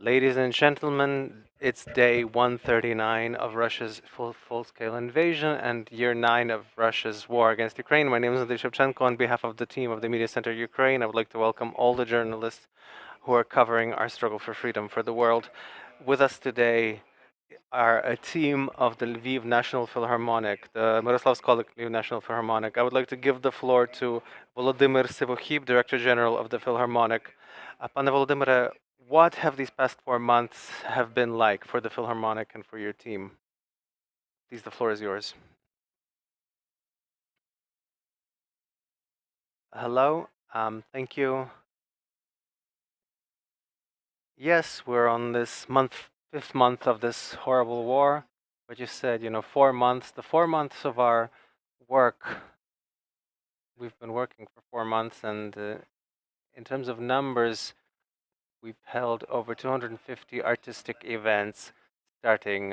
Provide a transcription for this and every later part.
Ladies and gentlemen, it's day 139 of Russia's full-scale invasion and year 9 of Russia's war against Ukraine. My name is Andriy Shevchenko. On behalf of the team of the Media Center Ukraine, I would like to welcome all the journalists who are covering our struggle for freedom for the world. With us today are a team of the Lviv National Philharmonic, the Myroslav Skoryk Lviv National Philharmonic. I would like to give the floor to Volodymyr Syvokhip, Director General of the Philharmonic. Pane Volodymyr, what have these past 4 months have been like for the Philharmonic and for your team? Please, the floor is yours. Hello, thank you. Yes, we're on this fifth month of this horrible war. But you said, 4 months, the 4 months of our work, we've been working for 4 months, and in terms of numbers, we've held over 250 artistic events, starting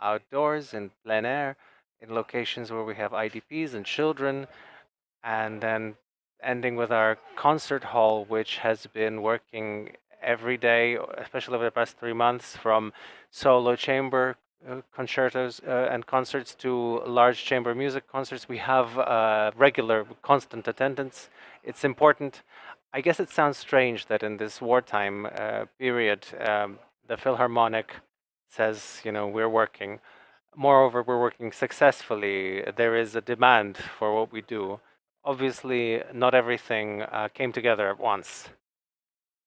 outdoors in plein air, in locations where we have IDPs and children, and then ending with our concert hall, which has been working every day, especially over the past 3 months, from solo chamber concertos and concerts to large chamber music concerts. We have regular, constant attendance. It's important. I guess it sounds strange that in this wartime period, the Philharmonic says, we're working. Moreover, we're working successfully. There is a demand for what we do. Obviously, not everything came together at once.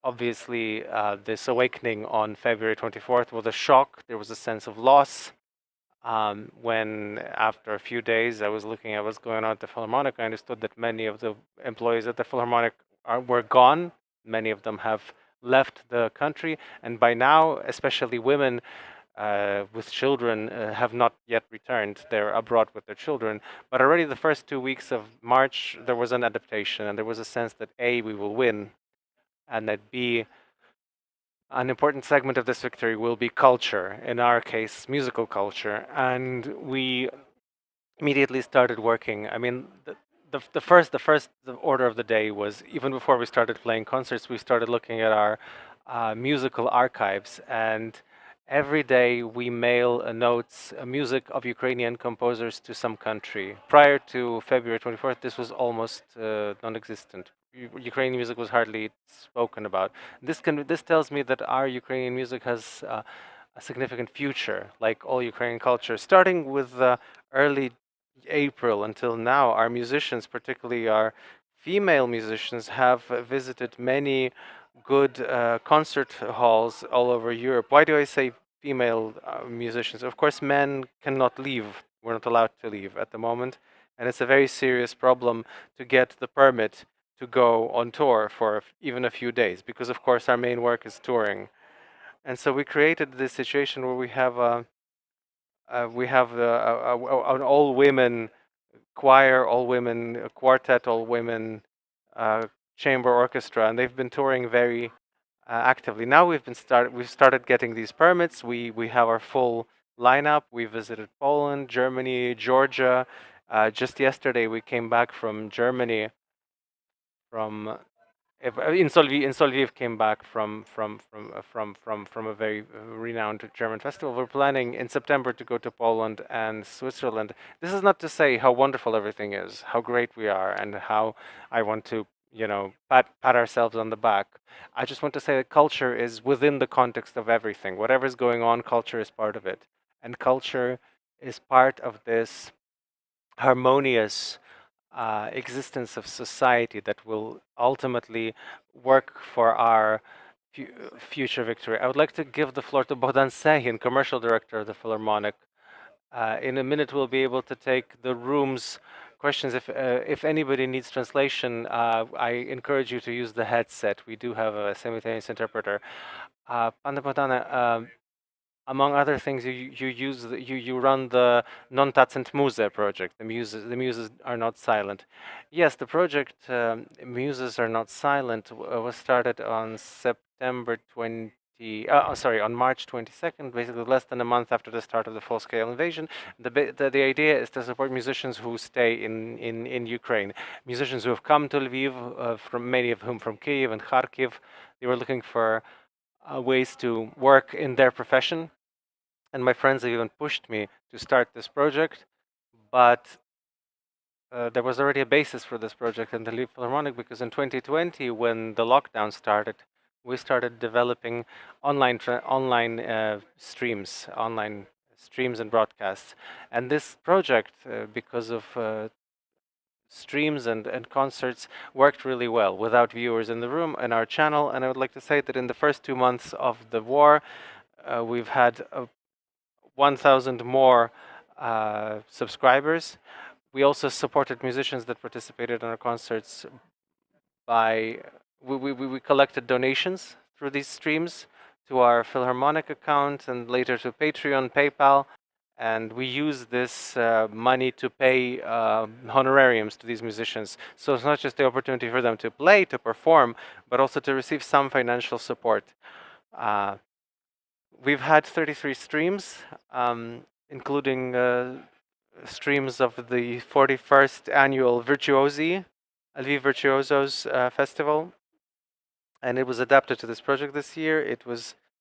Obviously, this awakening on February 24th was a shock. There was a sense of loss. When, after a few days, I was looking at what's going on at the Philharmonic, I understood that many of the employees at the Philharmonic were gone. Many of them have left the country. And by now, especially women, with children have not yet returned. They're abroad with their children. But already the first 2 weeks of March, there was an adaptation, and there was a sense that A, we will win, and that B, an important segment of this victory will be culture, in our case, musical culture. And we immediately started working. I mean, the first order of the day was, even before we started playing concerts, we started looking at our musical archives, and every day we mail notes, music of Ukrainian composers to some country. Prior to February 24th, this was almost non-existent. Ukrainian music was hardly spoken about. This tells me that our Ukrainian music has a significant future, like all Ukrainian culture. Starting with early April until now, our musicians, particularly our female musicians, have visited many good concert halls all over Europe. Why do I say female musicians? Of course, men cannot leave. We're not allowed to leave at the moment. And it's a very serious problem to get the permit to go on tour for even a few days, because, of course, our main work is touring. And so we created this situation where we have an all-women choir, all-women quartet, all-women chamber orchestra, and they've been touring very actively. Now we've started getting these permits. We have our full lineup. We visited Poland, Germany, Georgia. Just yesterday we came back from Germany. In Solviv came back from a very renowned German festival. We're planning in September to go to Poland and Switzerland. This is not to say how wonderful everything is, how great we are, and how I want to, pat ourselves on the back. I just want to say that culture is within the context of everything. Whatever's going on, culture is part of it, and culture is part of this harmonious existence of society that will ultimately work for our future victory. I would like to give the floor to Bohdan Sehin, commercial director of the Philharmonic. In a minute, we'll be able to take the room's questions. If anybody needs translation, I encourage you to use the headset. We do have a simultaneous interpreter. Pane Bohdane, among other things, you run the Non-Tacent Muse project. The Muses Are Not Silent. Yes, the project Muses Are Not Silent was started on on March 22nd, basically less than a month after the start of the full-scale invasion. The idea is to support musicians who stay in Ukraine, musicians who have come to Lviv, from many of whom from Kiev and Kharkiv. They were looking for ways to work in their profession. And my friends have even pushed me to start this project, but there was already a basis for this project in the Lviv Philharmonic, because in 2020, when the lockdown started, we started developing online streams and broadcasts. And this project, because of streams and concerts, worked really well without viewers in the room and our channel. And I would like to say that in the first 2 months of the war, we've had 1,000 more subscribers. We also supported musicians that participated in our concerts by we collected donations through these streams to our Philharmonic account and later to Patreon, PayPal, and we use this money to pay honorariums to these musicians. So it's not just the opportunity for them to play, to perform, but also to receive some financial support. We've had 33 streams, including streams of the 41st annual Virtuosi, Lviv Virtuosos Festival, and it was adapted to this project this year.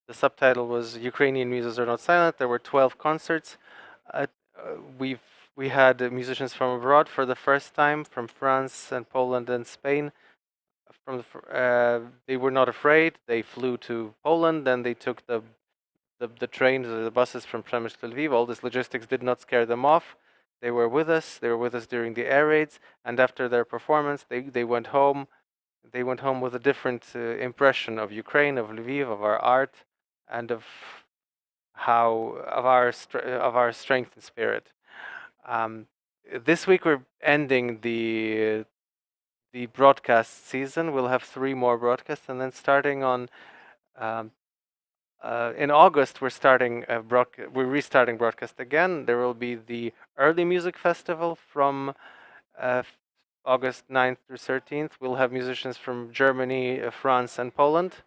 The subtitle was Ukrainian Muses Are Not Silent. There were 12 concerts. We had musicians from abroad for the first time, from France and Poland and Spain. They were not afraid. They flew to Poland, then they took the trains or the buses from Przemysl to Lviv. All this logistics did not scare them off. They were with us. They were with us during the air raids, and after their performance, they went home. They went home with a different impression of Ukraine, of Lviv, of our art, and of our strength and spirit. This week we're ending the broadcast season. We'll have 3 more broadcasts, and then starting on in August, we're restarting broadcast again. There will be the Early Music Festival from August 9th through 13th. We'll have musicians from Germany, France, and Poland.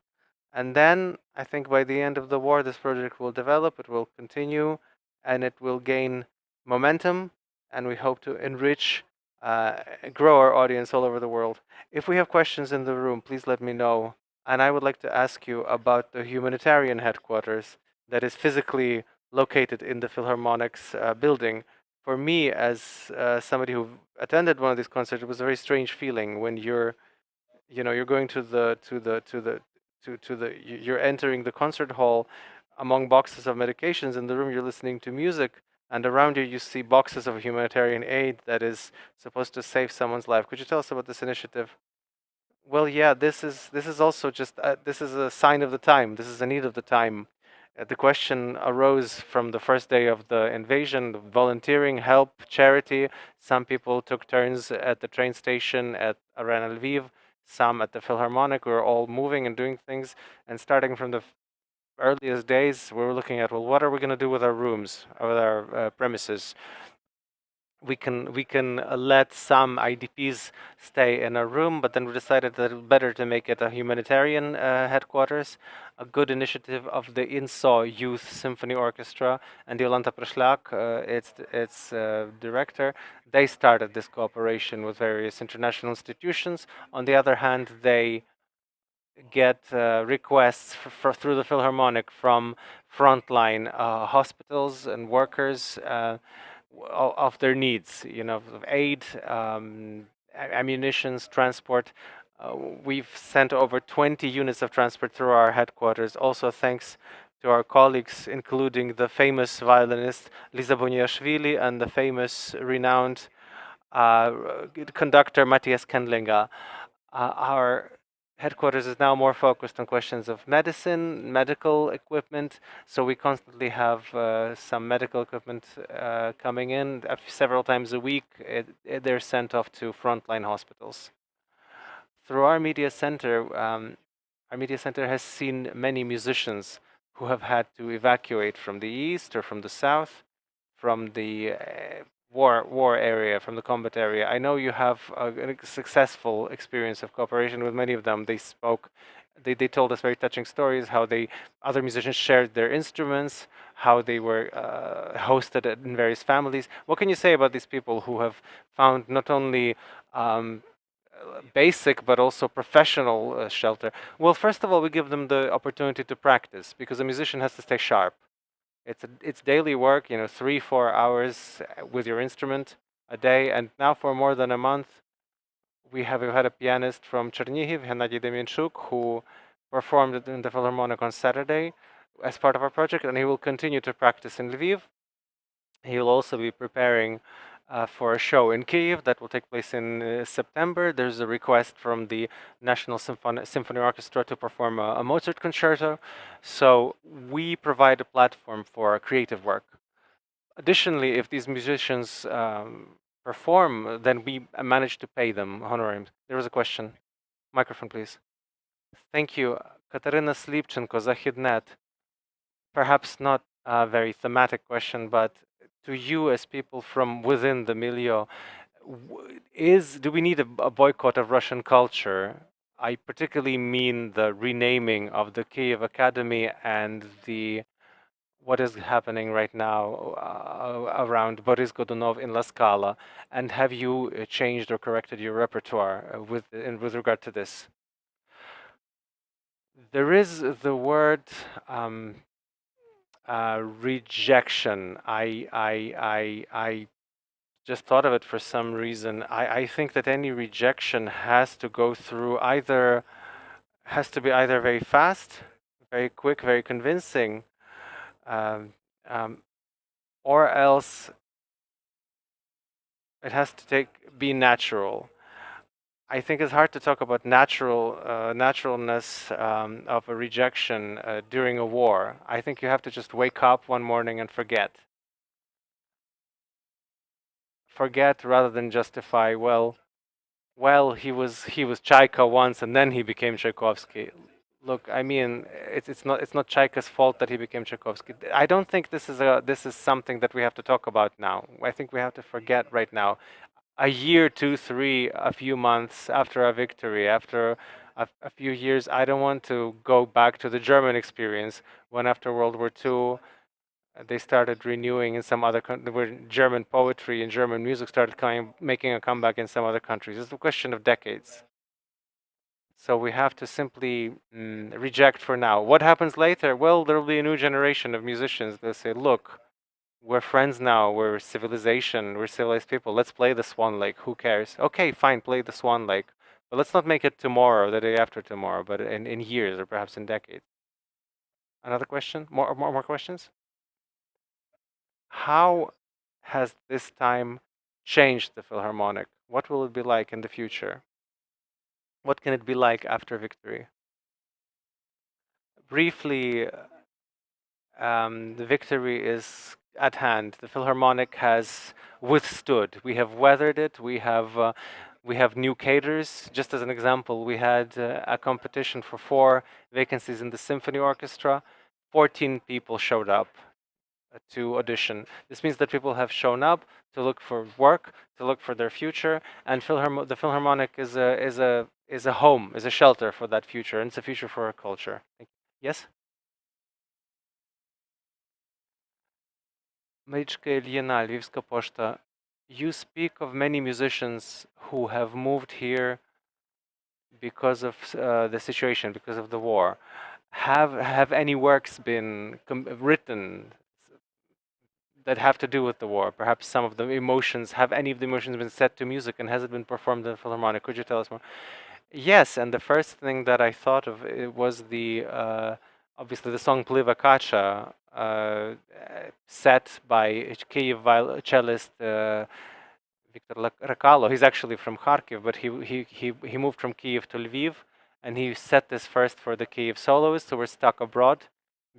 And then I think by the end of the war, this project will develop, it will continue, and it will gain momentum. And we hope to enrich, grow our audience all over the world. If we have questions in the room, please let me know. And I would like to ask you about the Humanitarian headquarters that is physically located in the Philharmonic's building. For me, as somebody who attended one of these concerts, it was a very strange feeling when you're going you're entering the concert hall among boxes of medications. In the room, you're listening to music, and around you, you see boxes of humanitarian aid that is supposed to save someone's life. Could you tell us about this initiative? Well, yeah, this is also just this is a sign of the time. This is a need of the time. The question arose from the first day of the invasion: volunteering, help, charity. Some people took turns at the train station at Arena Lviv. Some at the Philharmonic. We were all moving and doing things. And starting from the earliest days, we were looking at, well, what are we going to do with our rooms, with our premises? We can let some IDPs stay in a room, but then we decided that it was better to make it a humanitarian headquarters. A good initiative of the INSO Youth Symphony Orchestra and Jolanta Proszlak, its director. They started this cooperation with various international institutions. On the other hand, they get requests through the Philharmonic from frontline hospitals and workers of their needs, of aid, ammunitions, transport. We've sent over 20 units of transport through our headquarters, also thanks to our colleagues, including the famous violinist Liza Boniashvili and the famous, renowned conductor Matthias Kendlinga. Our headquarters is now more focused on questions of medicine, medical equipment. So we constantly have some medical equipment coming in several times a week. They're sent off to frontline hospitals. Through our media center has seen many musicians who have had to evacuate from the east or from the south, from the war area, from the combat area. I know you have a successful experience of cooperation with many of them. They told us very touching stories, how other musicians shared their instruments, how they were hosted in various families. What can you say about these people who have found not only basic but also professional shelter? Well, first of all, we give them the opportunity to practice because a musician has to stay sharp. It's daily work, 3-4 hours with your instrument a day, and now for more than a month, we've had a pianist from Chernihiv, Hennady Demyanchuk, who performed in the Philharmonic on Saturday as part of our project, and he will continue to practice in Lviv. He will also be preparing for a show in Kyiv that will take place in September. There's a request from the National Symphony Orchestra to perform a Mozart concerto. So we provide a platform for creative work. Additionally, if these musicians perform, then we manage to pay them honorariums. There was a question. Microphone, please. Thank you. Katarina Slipchenko, Zahidnet. Perhaps not a very thematic question, but to you as people from within the milieu, do we need a boycott of Russian culture? I particularly mean the renaming of the Kiev Academy and what is happening right now around Boris Godunov in La Scala. And have you changed or corrected your repertoire with regard to this? There is the word rejection. I just thought of it for some reason. I think that any rejection has to go through has to be either very fast, very quick, very convincing, um, um, or else it has to be natural. I think it's hard to talk about naturalness of a rejection during a war. I think you have to just wake up one morning and forget. Forget rather than justify. Well, he was Chaika once and then he became Tchaikovsky. Look, I mean, it's not Chaika's fault that he became Tchaikovsky. I don't think this is something that we have to talk about now. I think we have to forget right now. A year, 2, 3, a few months after a victory, after a few years, I don't want to go back to the German experience when after World War II they started renewing in some other countries, where German poetry and German music started making a comeback in some other countries. It's a question of decades. So we have to simply reject for now. What happens later? Well, there will be a new generation of musicians that say, look, we're friends now, we're civilization, we're civilized people, let's play the Swan Lake, who cares? Okay, fine, play the Swan Lake. But let's not make it tomorrow or the day after tomorrow, but in years or perhaps in decades. Another question? More questions? How has this time changed the Philharmonic? What will it be like in the future? What can it be like after victory? Briefly, the victory is at hand. The Philharmonic has withstood. We have weathered it. We have new cadres. Just as an example, we had a competition for 4 vacancies in the symphony orchestra. 14 people showed up to audition. This means that people have shown up to look for work, to look for their future, and the Philharmonic is a home, is a shelter for that future, and it's a future for our culture. Yes? Marichka Ilyina, Lvivska Poshta, you speak of many musicians who have moved here because of the situation, because of the war. Have any works been written that have to do with the war? Perhaps some of the emotions, have any of the emotions been set to music, and has it been performed in the Philharmonic? Could you tell us more? Yes, and the first thing that I thought of was obviously the song Pliva Kacha, set by Kyiv cellist Viktor Rakalo. He's actually from Kharkiv, but he moved from Kyiv to Lviv, and he set this first for the Kyiv soloists who were stuck abroad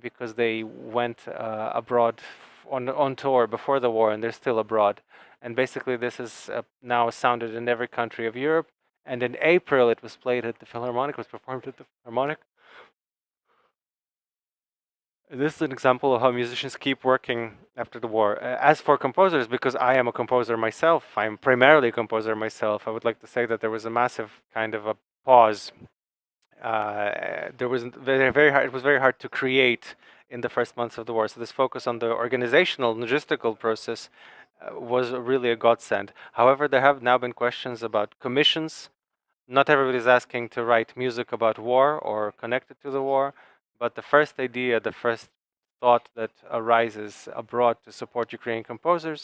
because they went abroad on tour before the war, and they're still abroad. And basically, this is now sounded in every country of Europe. And in April, it was played at the Philharmonic, was performed at the Philharmonic. This is an example of how musicians keep working after the war. As for composers, because I am a composer myself, I'm primarily a composer myself, I would like to say that there was a massive kind of a pause. There was very hard, it was very hard to create in the first months of the war. So this focus on the organizational, logistical process was really a godsend. However, there have now been questions about commissions not everybody's asking to write music about war or connected to the war, but the first idea, the first thought that arises abroad to support Ukrainian composers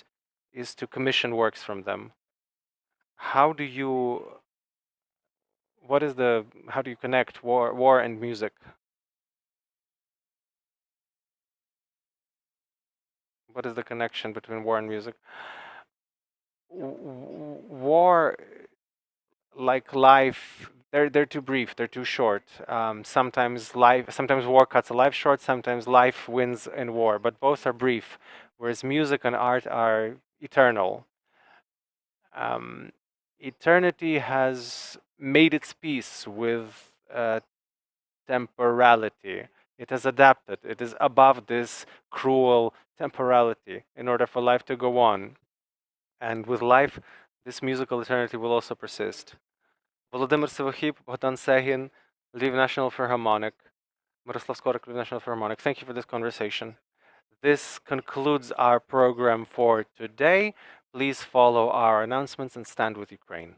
is to commission works from them. How do you how do you connect war and music? What is the connection between war and music? War, like life, they're too brief, they're too short. Sometimes war cuts a life short, sometimes life wins in war, but both are brief, whereas music and art are eternal. Eternity has made its peace with temporality. It has adapted. It is above this cruel temporality in order for life to go on. And with life, this musical eternity will also persist. Volodymyr Syvokhip, Bohdan, Sehin, Lviv National Philharmonic, Myroslav Skoryk Lviv National Philharmonic. Thank you for this conversation. This concludes our program for today. Please follow our announcements and stand with Ukraine.